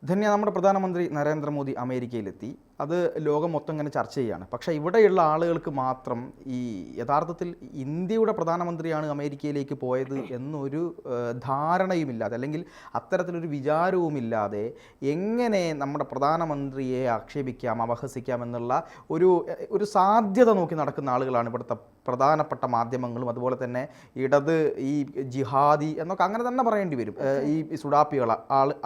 ധന്യ നമ്മുടെ പ്രധാനമന്ത്രി നരേന്ദ്രമോദി അമേരിക്കയിലെത്തി. അത് ലോകം മൊത്തം ഇങ്ങനെ ചർച്ച ചെയ്യുകയാണ്. പക്ഷേ ഇവിടെയുള്ള ആളുകൾക്ക് മാത്രം ഈ യഥാർത്ഥത്തിൽ ഇന്ത്യയുടെ പ്രധാനമന്ത്രിയാണ് അമേരിക്കയിലേക്ക് പോയത് എന്നൊരു ധാരണയുമില്ലാതെ, അല്ലെങ്കിൽ അത്തരത്തിലൊരു വിചാരവുമില്ലാതെ എങ്ങനെ നമ്മുടെ പ്രധാനമന്ത്രിയെ ആക്ഷേപിക്കാം, അപഹസിക്കാം എന്നുള്ള ഒരു സാധ്യത നോക്കി നടക്കുന്ന ആളുകളാണ് ഇവിടുത്തെ പ്രധാനപ്പെട്ട മാധ്യമങ്ങളും അതുപോലെ തന്നെ ഇടത് ഈ ജിഹാദി എന്നൊക്കെ അങ്ങനെ തന്നെ പറയേണ്ടി വരും. ഈ സുഡാപ്പികൾ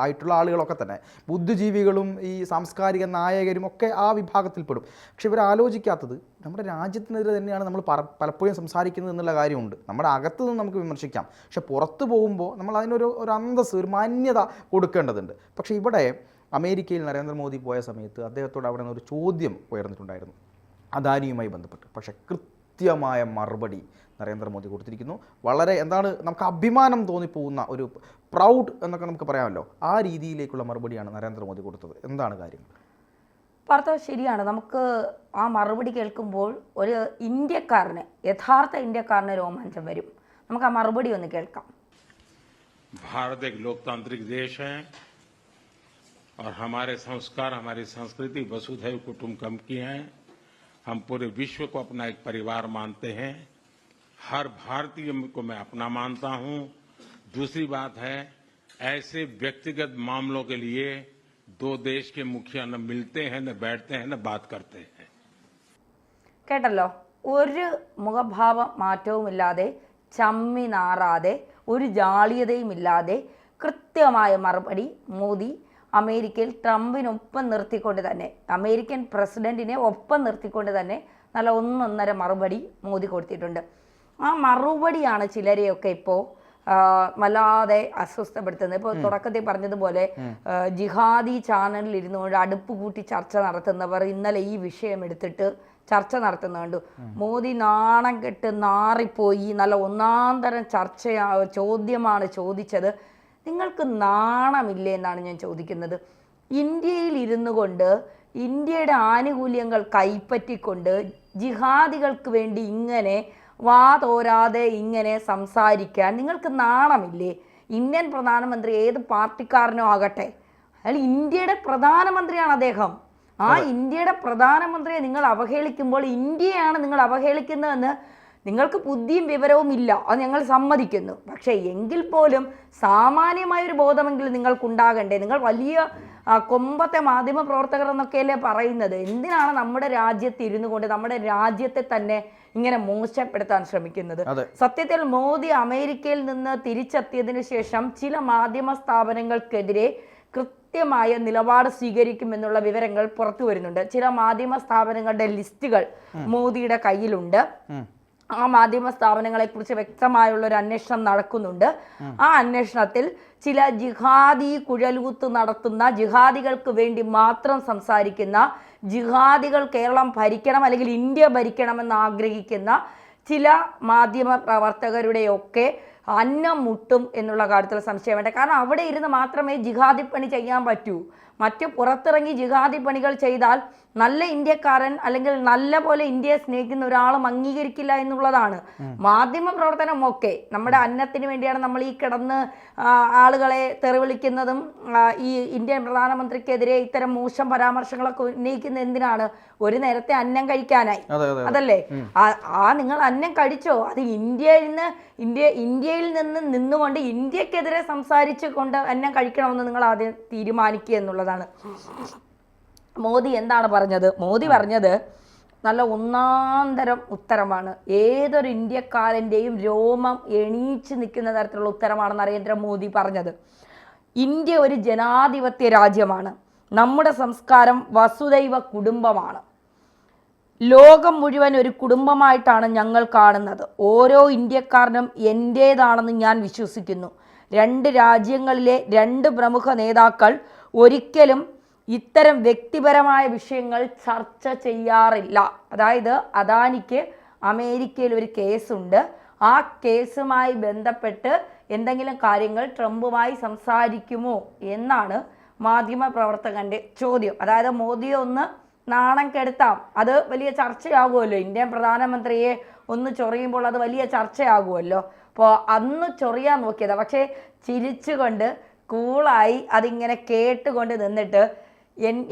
ആയിട്ടുള്ള ആളുകളൊക്കെ തന്നെ ബുദ്ധിജീവികളും ഈ സാംസ്കാരിക നായകരും ഒക്കെ ആ വിഭാഗത്തിൽപ്പെടും. പക്ഷെ ഇവർ ആലോചിക്കാത്തത് നമ്മുടെ രാജ്യത്തിനെതിരെ തന്നെയാണ് നമ്മൾ പലപ്പോഴും സംസാരിക്കുന്നത് എന്നുള്ള കാര്യമുണ്ട്. നമ്മുടെ അകത്ത് നിന്ന് നമുക്ക് വിമർശിക്കാം, പക്ഷെ പുറത്തു പോകുമ്പോൾ നമ്മൾ അതിനൊരു അന്തസ്സ്, ഒരു മാന്യത കൊടുക്കേണ്ടതുണ്ട്. പക്ഷേ ഇവിടെ അമേരിക്കയിൽ നരേന്ദ്രമോദി പോയ സമയത്ത് അദ്ദേഹത്തോട് അവിടെ നിന്ന് ഒരു ചോദ്യം ഉയർന്നിട്ടുണ്ടായിരുന്നു അദാനിയുമായി ബന്ധപ്പെട്ട്. പക്ഷേ കൃത്യമായ മറുപടി നരേന്ദ്രമോദി കൊടുത്തിരിക്കുന്നു. വളരെ നമുക്ക് അഭിമാനം തോന്നിപ്പോകുന്ന ഒരു പ്രൗഡ് എന്നൊക്കെ നമുക്ക് പറയാമല്ലോ, ആ രീതിയിലേക്കുള്ള മറുപടിയാണ് നരേന്ദ്രമോദി കൊടുത്തത്. എന്താണ് കാര്യം? പറഞ്ഞത് ശരിയാണ്. നമുക്ക് ആ മറുപടി കേൾക്കുമ്പോൾ ഒരു യഥാർത്ഥ ഇന്ത്യക്കാരന് രോമാഞ്ചം വരും. നമുക്ക് ആ മറുപടി ഒന്ന് കേൾക്കാം. भारत एक लोकतांत्रिक देश है और हमारे संस्कार, हमारी संस्कृति वसुधैव कुटुंबकम की है. हम पूरे विश्व को अपना एक परिवार मानते हैं. हर भारतीय को मैं अपना मानता हूं. दूसरी बात है, ऐसे व्यक्तिगत मामलों के लिए दो देश के मुखिया न मिलते हैं, न बैठते हैं, न बात करते हैं. കേട്ടല്ലോ, ഒരു മുഖഭാവ മാറ്റവുമില്ലാതെ, ചമ്മി നാറാതെ, ഒരു ജാള്യതയുമില്ലാതെ കൃത്യമായ മറുപടി മോദി അമേരിക്കയിൽ ട്രംപിനൊപ്പം നിർത്തിക്കൊണ്ട് തന്നെ, അമേരിക്കൻ പ്രസിഡന്റിനെ ഒപ്പം നിർത്തിക്കൊണ്ട് തന്നെ നല്ല ഒന്നൊന്നര മറുപടി മോദി കൊടുത്തിട്ടുണ്ട്. ആ മറുപടിയാണ് ചിലരെയൊക്കെ ഇപ്പോൾ വല്ലാതെ അസ്വസ്ഥപ്പെടുത്തുന്നത്. ഇപ്പോൾ തുടക്കത്തിൽ പറഞ്ഞതുപോലെ ജിഹാദി ചാനലിൽ ഇരുന്നുകൊണ്ട് അടുപ്പ് കൂട്ടി ചർച്ച നടത്തുന്നവർ ഇന്നലെ ഈ വിഷയം എടുത്തിട്ട് ചർച്ച നടത്തുന്നുണ്ട്. മോദി നാണം കെട്ട് നാറിപ്പോയി, നല്ല ഒന്നാന്തരം ചോദ്യമാണ് ചോദിച്ചത്. നിങ്ങൾക്ക് നാണമില്ലേ എന്നാണ് ഞാൻ ചോദിക്കുന്നത്. ഇന്ത്യയിൽ ഇരുന്നു കൊണ്ട് ഇന്ത്യയുടെ ആനുകൂല്യങ്ങൾ കൈപ്പറ്റിക്കൊണ്ട് ജിഹാദികൾക്ക് വേണ്ടി ഇങ്ങനെ വാതോരാതെ ഇങ്ങനെ സംസാരിക്കാൻ നിങ്ങൾക്ക് നാണമില്ലേ? ഇന്ത്യൻ പ്രധാനമന്ത്രി ഏത് പാർട്ടിക്കാരനോ ആകട്ടെ, അയാൾ ഇന്ത്യയുടെ പ്രധാനമന്ത്രിയാണ് അദ്ദേഹം. ആ ഇന്ത്യയുടെ പ്രധാനമന്ത്രിയെ നിങ്ങൾ അവഹേളിക്കുമ്പോൾ ഇന്ത്യയാണ് നിങ്ങൾ അവഹേളിക്കുന്നതെന്ന് നിങ്ങൾക്ക് ബുദ്ധിയും വിവരവും ഇല്ല, അത് ഞങ്ങൾ സമ്മതിക്കുന്നു. പക്ഷേ എങ്കിൽ പോലും സാമാന്യമായൊരു ബോധമെങ്കിലും നിങ്ങൾക്കുണ്ടാകണ്ടേ? നിങ്ങൾ വലിയ കൊമ്പത്തെ മാധ്യമ പ്രവർത്തകർ എന്നൊക്കെയല്ലേ പറയുന്നത്. എന്തിനാണ് നമ്മുടെ രാജ്യത്ത് ഇരുന്നു കൊണ്ട് നമ്മുടെ രാജ്യത്തെ തന്നെ ഇങ്ങനെ മോശപ്പെടുത്താൻ ശ്രമിക്കുന്നത്? സത്യത്തിൽ മോദി അമേരിക്കയിൽ നിന്ന് തിരിച്ചെത്തിയതിനു ശേഷം ചില മാധ്യമ സ്ഥാപനങ്ങൾക്കെതിരെ കൃത്യമായ നിലപാട് സ്വീകരിക്കുമെന്നുള്ള വിവരങ്ങൾ പുറത്തു വരുന്നുണ്ട്. ചില മാധ്യമ സ്ഥാപനങ്ങളുടെ ലിസ്റ്റുകൾ മോദിയുടെ കയ്യിലുണ്ട്. ആ മാധ്യമ സ്ഥാപനങ്ങളെ കുറിച്ച് വ്യക്തമായുള്ള ഒരു അന്വേഷണം നടക്കുന്നുണ്ട്. ആ അന്വേഷണത്തിൽ ചില ജിഹാദി കുഴലൂത്ത് നടത്തുന്ന, ജിഹാദികൾക്ക് വേണ്ടി മാത്രം സംസാരിക്കുന്ന, ജിഹാദികൾ കേരളം ഭരിക്കണം അല്ലെങ്കിൽ ഇന്ത്യ ഭരിക്കണമെന്ന് ആഗ്രഹിക്കുന്ന ചില മാധ്യമ പ്രവർത്തകരുടെയൊക്കെ അന്നം മുട്ടും എന്നുള്ള കാര്യത്തിൽ സംശയം വേണ്ട. കാരണം അവിടെ ഇരുന്ന് മാത്രമേ ജിഹാദി പണി ചെയ്യാൻ പറ്റൂ. മറ്റു പുറത്തിറങ്ങി ജിഹാദി പണികൾ ചെയ്താൽ നല്ല ഇന്ത്യക്കാരൻ അല്ലെങ്കിൽ നല്ല പോലെ ഇന്ത്യയെ സ്നേഹിക്കുന്ന ഒരാളും അംഗീകരിക്കില്ല എന്നുള്ളതാണ്. മാധ്യമ പ്രവർത്തനമൊക്കെ നമ്മുടെ അന്നത്തിന് വേണ്ടിയാണ് നമ്മൾ ഈ കിടന്ന് ആളുകളെ തെറിവിളിക്കുന്നതും ഈ ഇന്ത്യൻ പ്രധാനമന്ത്രിക്കെതിരെ ഇത്തരം മോശം പരാമർശങ്ങളൊക്കെ ഉന്നയിക്കുന്നത് എന്തിനാണ്? ഒരു നേരത്തെ അന്നം കഴിക്കാനായി, അതല്ലേ? നിങ്ങൾ അന്നം കഴിച്ചോ? അത് ഇന്ത്യയിൽ നിന്ന് നിന്നുകൊണ്ട് ഇന്ത്യക്കെതിരെ സംസാരിച്ചു കൊണ്ട് അന്നം കഴിക്കണമെന്ന് നിങ്ങൾ ആദ്യം തീരുമാനിക്കുക എന്നുള്ളതാണ്. മോദി എന്താണ് പറഞ്ഞത്? മോദി പറഞ്ഞത് നല്ല ഒന്നാന്തരം ഉത്തരമാണ്. ഏതൊരു ഇന്ത്യക്കാരൻ്റെയും രോമം എണീച്ച് നിൽക്കുന്ന തരത്തിലുള്ള ഉത്തരമാണ് നരേന്ദ്രമോദി പറഞ്ഞത്. ഇന്ത്യ ഒരു ജനാധിപത്യ രാജ്യമാണ്. നമ്മുടെ സംസ്കാരം വസുദൈവ കുടുംബമാണ്. ലോകം മുഴുവൻ ഒരു കുടുംബമായിട്ടാണ് ഞങ്ങൾ കാണുന്നത്. ഓരോ ഇന്ത്യക്കാരനും എൻ്റേതാണെന്ന് ഞാൻ വിശ്വസിക്കുന്നു. രണ്ട് രാജ്യങ്ങളിലെ രണ്ട് പ്രമുഖ നേതാക്കൾ ഒരിക്കലും ഇത്തരം വ്യക്തിപരമായ വിഷയങ്ങൾ ചർച്ച ചെയ്യാറില്ല. അതായത് അദാനിക്ക് അമേരിക്കയിൽ ഒരു കേസുണ്ട്. ആ കേസുമായി ബന്ധപ്പെട്ട് എന്തെങ്കിലും കാര്യങ്ങൾ ട്രംപുമായി സംസാരിക്കുമോ എന്നാണ് മാധ്യമ പ്രവർത്തകന്റെ ചോദ്യം. അതായത് മോദിയെ ഒന്ന് നാണം കെടുത്താം, അത് വലിയ ചർച്ചയാകുമല്ലോ. ഇന്ത്യൻ പ്രധാനമന്ത്രിയെ ഒന്ന് ചൊറിയുമ്പോൾ അത് വലിയ ചർച്ചയാകുമല്ലോ. അപ്പോൾ അന്ന് ചൊറിയാൻ നോക്കിയതാണ്. പക്ഷേ ചിരിച്ചുകൊണ്ട് കൂളായി അതിങ്ങനെ കേട്ടുകൊണ്ട് നിന്നിട്ട്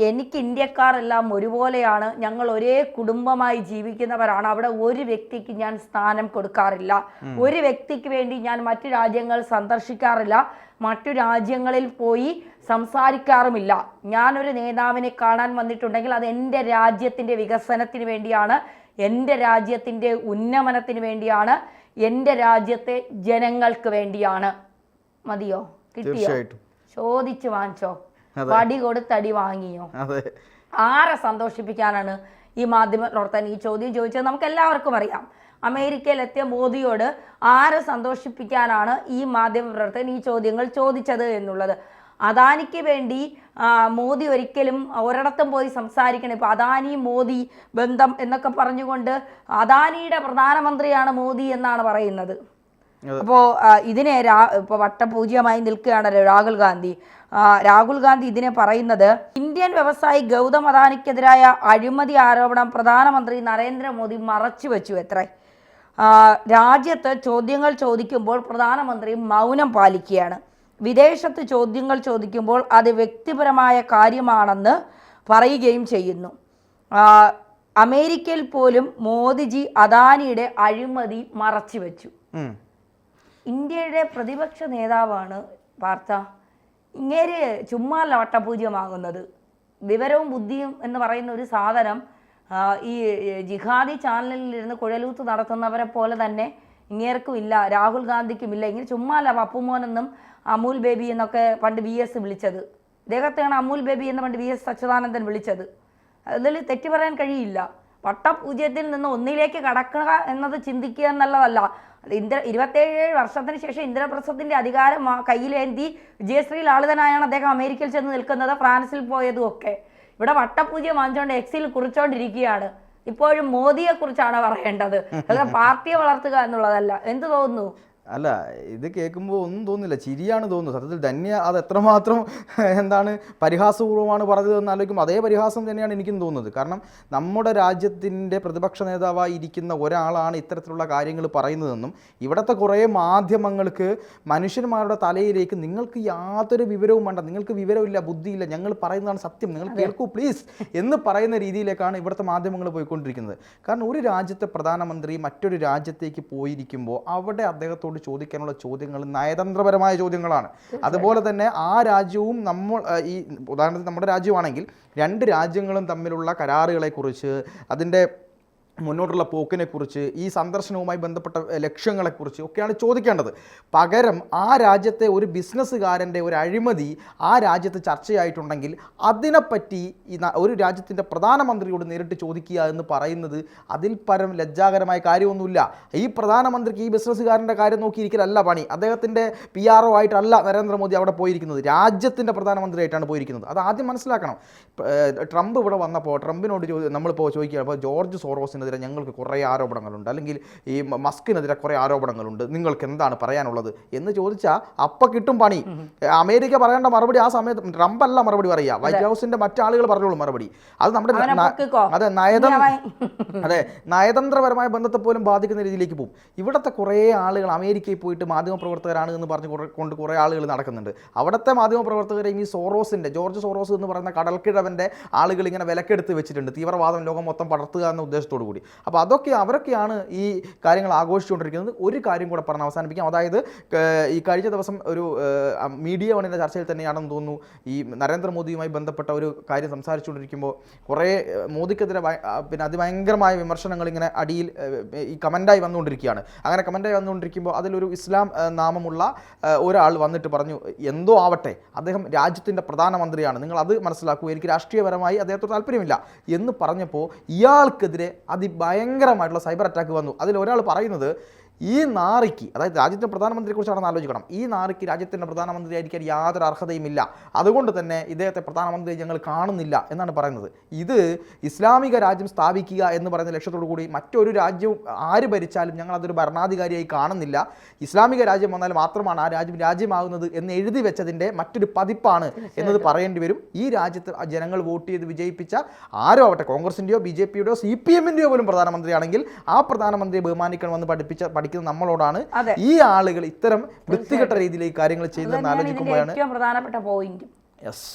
എനിക്ക് ഇന്ത്യക്കാരെല്ലാം ഒരുപോലെയാണ്, ഞങ്ങൾ ഒരേ കുടുംബമായി ജീവിക്കുന്നവരാണ്, അവിടെ ഒരു വ്യക്തിക്ക് ഞാൻ സ്ഥാനം കൊടുക്കാറില്ല, ഒരു വ്യക്തിക്ക് വേണ്ടി ഞാൻ മറ്റു രാജ്യങ്ങൾ സന്ദർശിക്കാറില്ല, മറ്റു രാജ്യങ്ങളിൽ പോയി സംസാരിക്കാറുമില്ല. ഞാനൊരു നേതാവിനെ കാണാൻ വന്നിട്ടുണ്ടെങ്കിൽ അത് എൻ്റെ രാജ്യത്തിൻ്റെ വികസനത്തിന് വേണ്ടിയാണ്, എൻ്റെ രാജ്യത്തിൻ്റെ ഉന്നമനത്തിന് വേണ്ടിയാണ്, എൻ്റെ രാജ്യത്തെ ജനങ്ങൾക്ക് വേണ്ടിയാണ്. മതിയോ? കിട്ടിയോ? ചോദിച്ചു വാങ്ങിച്ചോ? വടി കൊടുത്തടി വാങ്ങിയോ? ആരെ സന്തോഷിപ്പിക്കാനാണ് ഈ മാധ്യമ പ്രവർത്തകൻ ഈ ചോദ്യം ചോദിച്ചത്? നമുക്ക് എല്ലാവർക്കും അറിയാം. അമേരിക്കയിലെത്തിയ മോദിയോട് ആരെ സന്തോഷിപ്പിക്കാനാണ് ഈ മാധ്യമ പ്രവർത്തകൻ ഈ ചോദ്യങ്ങൾ ചോദിച്ചത് എന്നുള്ളത്. അദാനിക്ക് വേണ്ടി മോദി ഒരിക്കലും ഒരിടത്തും പോയി സംസാരിക്കണം. ഇപ്പോൾ അദാനി മോദി ബന്ധം എന്നൊക്കെ പറഞ്ഞുകൊണ്ട് അദാനിയുടെ പ്രധാനമന്ത്രിയാണ് മോദി എന്നാണ് പറയുന്നത്. അപ്പോൾ ഇതിനെ ഇപ്പോൾ വട്ടപൂജ്യമായി നിൽക്കുകയാണല്ലോ രാഹുൽ ഗാന്ധി. രാഹുൽ ഗാന്ധി ഇതിനെ പറയുന്നത് ഇന്ത്യൻ വ്യവസായി ഗൗതം അദാനിക്കെതിരായ അഴിമതി ആരോപണം പ്രധാനമന്ത്രി നരേന്ദ്രമോദി മറച്ചു വെച്ചു എത്രേ. രാജ്യത്ത് ചോദ്യങ്ങൾ ചോദിക്കുമ്പോൾ പ്രധാനമന്ത്രി മൗനം പാലിക്കുകയാണ്. വിദേശത്ത് ചോദ്യങ്ങൾ ചോദിക്കുമ്പോൾ അത് വ്യക്തിപരമായ കാര്യമാണെന്ന് പറയുകയും ചെയ്യുന്നു. അമേരിക്കയിൽ പോലും മോദിജി അദാനിയുടെ അഴിമതി മറച്ചു വെച്ചു. ഇന്ത്യയുടെ പ്രതിപക്ഷ നേതാവാണ് പാർത്ഥ. ഇങ്ങേര് ചുമ്മാല്ല വട്ടപൂജ്യമാകുന്നത്. വിവരവും ബുദ്ധിയും എന്ന് പറയുന്ന ഒരു സാധനം ഈ ജിഹാദി ചാനലിലിരുന്ന് കുഴലൂത്ത് നടത്തുന്നവരെ പോലെ തന്നെ ഇങ്ങേർക്കും ഇല്ല, രാഹുൽ ഗാന്ധിക്കും ഇല്ല. ഇങ്ങനെ ചുമ്മാല്ല പപ്പുമോനെന്നും അമൂൽ ബേബി എന്നൊക്കെ പണ്ട് VS വിളിച്ചത്. ഇദ്ദേഹത്തെയാണ് അമൂൽ ബേബി എന്ന് പണ്ട് VS അച്യുതാനന്ദൻ വിളിച്ചത്. അതിൽ തെറ്റു പറയാൻ കഴിയില്ല. വട്ടപൂജ്യത്തിൽ നിന്ന് ഒന്നിലേക്ക് കടക്കുക എന്നത് ചിന്തിക്കുക എന്നുള്ളതല്ല. 27 വർഷത്തിന് ശേഷം ഇന്ദ്രപ്രസ്ഥത്തിന്റെ അധികാരം കയ്യിലേന്തി വിജയശ്രീ ലാളിതനായാണ് അദ്ദേഹം അമേരിക്കയിൽ ചെന്ന് നിൽക്കുന്നത്, ഫ്രാൻസിൽ പോയതും ഒക്കെ. ഇവിടെ വട്ടപൂജ്യം വാങ്ങിച്ചുകൊണ്ട് എക്സിൽ കുറിച്ചോണ്ടിരിക്കുകയാണ്. ഇപ്പോഴും മോദിയെ കുറിച്ചാണ് പറയേണ്ടത്, അല്ല പാർട്ടിയെ വളർത്തുക എന്നുള്ളതല്ല. എന്ത് തോന്നുന്നു? അല്ല, ഇത് കേൾക്കുമ്പോൾ ഒന്നും തോന്നില്ല, ചിരിയാണ് തോന്നുന്നത്. സത്യത്തിൽ ധന്യ അത് എത്രമാത്രം എന്താണ് പരിഹാസപൂർവ്വമാണ് പറഞ്ഞതെന്ന് ആലോചിക്കുമ്പോൾ അതേ പരിഹാസം തന്നെയാണ് എനിക്കും തോന്നുന്നത്. കാരണം നമ്മുടെ രാജ്യത്തിൻ്റെ പ്രതിപക്ഷ നേതാവായി ഇരിക്കുന്ന ഒരാളാണ് ഇത്തരത്തിലുള്ള കാര്യങ്ങൾ പറയുന്നതെന്നും ഇവിടുത്തെ കുറേ മാധ്യമങ്ങൾക്ക് മനുഷ്യന്മാരുടെ തലയിലേക്ക് നിങ്ങൾക്ക് യാതൊരു വിവരവും വേണ്ട, നിങ്ങൾക്ക് വിവരമില്ല, ബുദ്ധിയില്ല, ഞങ്ങൾ പറയുന്നതാണ് സത്യം, നിങ്ങൾ കേൾക്കൂ പ്ലീസ് എന്ന് പറയുന്ന രീതിയിലേക്കാണ് ഇവിടുത്തെ മാധ്യമങ്ങൾ പോയിക്കൊണ്ടിരിക്കുന്നത്. കാരണം ഒരു രാജ്യത്തെ പ്രധാനമന്ത്രി മറ്റൊരു രാജ്യത്തേക്ക് പോയിരിക്കുമ്പോൾ അവിടെ അദ്ദേഹത്തോട് ചോദിക്കാനുള്ള ചോദ്യങ്ങൾ നയതന്ത്രപരമായ ചോദ്യങ്ങളാണ്. അതുപോലെ തന്നെ ആ രാജ്യവും ഈ ഉദാഹരണത്തിന് നമ്മുടെ രാജ്യമാണെങ്കിൽ രണ്ട് രാജ്യങ്ങളും തമ്മിലുള്ള കരാറുകളെക്കുറിച്ച്, അതിൻ്റെ മുന്നോട്ടുള്ള പോക്കിനെക്കുറിച്ച്, ഈ സന്ദർശനവുമായി ബന്ധപ്പെട്ട ലക്ഷ്യങ്ങളെക്കുറിച്ച് ഒക്കെയാണ് ചോദിക്കേണ്ടത്. പകരം ആ രാജ്യത്തെ ഒരു ബിസിനസ്സുകാരൻ്റെ ഒരു അഴിമതി ആ രാജ്യത്ത് ചർച്ചയായിട്ടുണ്ടെങ്കിൽ അതിനെപ്പറ്റി ഒരു രാജ്യത്തിൻ്റെ പ്രധാനമന്ത്രിയോട് നേരിട്ട് ചോദിക്കുക എന്ന് പറയുന്നത് അതിൽ പരം ലജ്ജാകരമായ കാര്യമൊന്നുമില്ല. ഈ പ്രധാനമന്ത്രിക്ക് ഈ ബിസിനസ്സുകാരൻ്റെ കാര്യം നോക്കിയിരിക്കലല്ല പണി. അദ്ദേഹത്തിൻ്റെ PRO ആയിട്ടല്ല നരേന്ദ്രമോദി അവിടെ പോയിരിക്കുന്നത്, രാജ്യത്തിൻ്റെ പ്രധാനമന്ത്രിയായിട്ടാണ് പോയിരിക്കുന്നത്. അത് ആദ്യം മനസ്സിലാക്കണം. ട്രംപ് ഇവിടെ വന്നപ്പോൾ ട്രംപിനോട് നമ്മളിപ്പോൾ ചോദിക്കുക, അപ്പോൾ ജോർജ് സോറോസിനെതിരെ ഞങ്ങൾക്ക് കുറേ ആരോപണങ്ങളുണ്ട്, അല്ലെങ്കിൽ ഈ മസ്കിനെതിരെ കുറേ ആരോപണങ്ങളുണ്ട്, നിങ്ങൾക്ക് എന്താണ് പറയാനുള്ളത് എന്ന് ചോദിച്ചാൽ അപ്പം കിട്ടും പണി. അമേരിക്ക പറയേണ്ട മറുപടി ആ സമയത്ത് ട്രംപ് അല്ല മറുപടി പറയുക, വൈറ്റ് ഹൗസിന്റെ മറ്റാളുകൾ പറഞ്ഞോളൂ മറുപടി. അത് നമ്മുടെ നയതന്ത്രപരമായ ബന്ധത്തെ പോലും ബാധിക്കുന്ന രീതിയിലേക്ക് പോകും. ഇവിടുത്തെ കുറേ ആളുകൾ അമേരിക്കയിൽ പോയിട്ട് മാധ്യമപ്രവർത്തകരാണ് എന്ന് പറഞ്ഞുകൊണ്ട് കുറേ ആളുകൾ നടക്കുന്നുണ്ട്. അവിടുത്തെ മാധ്യമപ്രവർത്തകരെയും ഈ സോറോസിന്റെ, ജോർജ് സോറോസ് എന്ന് പറയുന്ന കടൽക്കിഴവന്റെ ആളുകൾ ഇങ്ങനെ വിലക്കെടുത്ത് വെച്ചിട്ടുണ്ട്, തീവ്രവാദം ലോകം മൊത്തം പടർത്തുക എന്ന ഉദ്ദേശത്തോടു കൂടി. അപ്പോൾ അവരൊക്കെയാണ് ഈ കാര്യങ്ങൾ ആഘോഷിച്ചുകൊണ്ടിരിക്കുന്നത്. ഒരു കാര്യം കൂടെ പറഞ്ഞ് അവസാനിപ്പിക്കാം. അതായത് ഈ കഴിഞ്ഞ ദിവസം ഒരു മീഡിയ വണിൻ്റെ ചർച്ചയിൽ തന്നെയാണെന്ന് തോന്നുന്നു ഈ നരേന്ദ്രമോദിയുമായി ബന്ധപ്പെട്ട ഒരു കാര്യം സംസാരിച്ചുകൊണ്ടിരിക്കുമ്പോൾ കുറേ മോദിക്കെതിരെ പിന്നെ അതിഭയങ്കരമായ വിമർശനങ്ങൾ ഇങ്ങനെ അടിയിൽ ഈ കമൻ്റായി വന്നുകൊണ്ടിരിക്കുകയാണ്. അങ്ങനെ കമൻ്റായി വന്നുകൊണ്ടിരിക്കുമ്പോൾ അതിലൊരു ഇസ്ലാം നാമമുള്ള ഒരാൾ വന്നിട്ട് പറഞ്ഞു, എന്തോ ആവട്ടെ അദ്ദേഹം രാജ്യത്തിൻ്റെ പ്രധാനമന്ത്രിയാണ്, നിങ്ങൾ അത് മനസ്സിലാക്കൂ, എനിക്ക് രാഷ്ട്രീയപരമായി അദ്ദേഹത്തോട് താല്പര്യമില്ല എന്ന് പറഞ്ഞപ്പോൾ ഇയാൾക്കെതിരെ ഭയങ്കരമായിട്ടുള്ള സൈബർ അറ്റാക്ക് വന്നു. അതിൽ ഒരാൾ പറയുന്നത് ഈ നാറിക്ക്, അതായത് രാജ്യത്തിൻ്റെ പ്രധാനമന്ത്രിയെക്കുറിച്ചാണെന്ന് ആലോചിക്കണം, ഈ നാറിക്ക് രാജ്യത്തിൻ്റെ പ്രധാനമന്ത്രിയായിരിക്കാൻ യാതൊരു അർഹതയുമില്ല, അതുകൊണ്ട് തന്നെ ഇദ്ദേഹത്തെ പ്രധാനമന്ത്രി ഞങ്ങൾ കാണുന്നില്ല എന്നാണ് പറയുന്നത്. ഇത് ഇസ്ലാമിക രാജ്യം സ്ഥാപിക്കുക എന്ന് പറയുന്ന ലക്ഷ്യത്തോടു കൂടി മറ്റൊരു രാജ്യവും ആര് ഭരിച്ചാലും ഞങ്ങൾ അതൊരു ഭരണാധികാരിയായി കാണുന്നില്ല, ഇസ്ലാമിക രാജ്യം വന്നാൽ മാത്രമാണ് ആ രാജ്യം രാജ്യമാകുന്നത് എന്ന് എഴുതി വെച്ചതിൻ്റെ മറ്റൊരു പതിപ്പാണ് എന്നത് പറയേണ്ടി വരും. ഈ രാജ്യത്ത് ജനങ്ങൾ വോട്ട് ചെയ്ത് വിജയിപ്പിച്ച ആരോ ആവട്ടെ, കോൺഗ്രസിൻ്റെയോ BJP യുടെയോ CPM-ൻ്റെയോ പോലും പ്രധാനമന്ത്രിയാണെങ്കിൽ ആ പ്രധാനമന്ത്രിയെ ബഹുമാനിക്കണമെന്ന് പഠിപ്പിക്കുന്ന ഭരിക്കുന്ന നമ്മളോടാണ് അതെ. ഈ ആളുകൾ ഇത്തരം വൃത്തികെട്ട രീതിയിലേക്ക് കാര്യങ്ങൾ ചെയ്യുന്നതെന്ന് തന്നെയാണ് ഇതിന്റെ ആലോചിക്കുമ്പോഴാണ് ഏറ്റവും പ്രധാനപ്പെട്ട പോയിന്റ്. യെസ്.